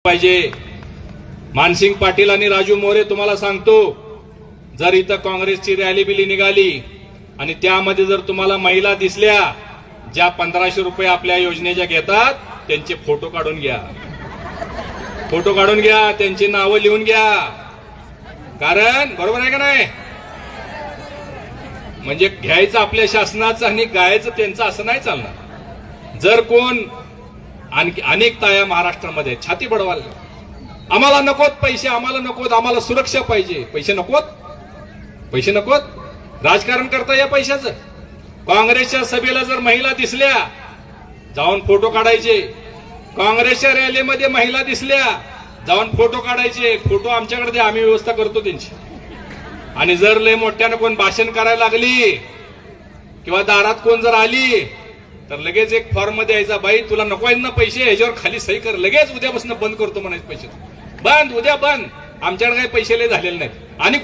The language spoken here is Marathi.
पाहिजे. मानसिंग पाटील आणि राजू मोरे तुम्हाला सांगतो, जर इथं काँग्रेसची रॅली बिली निघाली आणि त्यामध्ये जर तुम्हाला महिला दिसल्या ज्या 1500 रुपये आपल्या योजनेच्या घेतात, त्यांचे फोटो काढून घ्या, फोटो काढून घ्या, त्यांची नावं लिहून घ्या. कारण बरोबर आहे का नाही, म्हणजे घ्यायचं आपल्या शासनाचं आणि गायचं त्यांचं असं नाही चालणार. जर कोण आणखी अनेक ताया महाराष्ट्रामध्ये छाती बडवायला, आम्हाला नकोत पैसे, आम्हाला नकोत, आम्हाला सुरक्षा पाहिजे, पैसे नकोत, पैसे नकोत, राजकारण करता या पैशाचं. काँग्रेसच्या सभेला जर महिला दिसल्या जाऊन फोटो काढायचे, काँग्रेसच्या रॅलीमध्ये महिला दिसल्या जाऊन फोटो काढायचे, फोटो आमच्याकडे द्या, आम्ही व्यवस्था करतो त्यांची. आणि जर लय मोठ्यानं कोण भाषण करायला लागली किंवा दारात कोण जर आली तर लगेच एक फॉर्म मध्ये यायचा, बाई तुला नको आहेत ना पैसे, ह्याच्यावर खाली सही कर, लगेच उद्यापासून बंद करतो म्हणायचं पैसे, बंद, उद्या बंद, आमच्याकडे काही पैसे लय झालेले नाहीत. आणि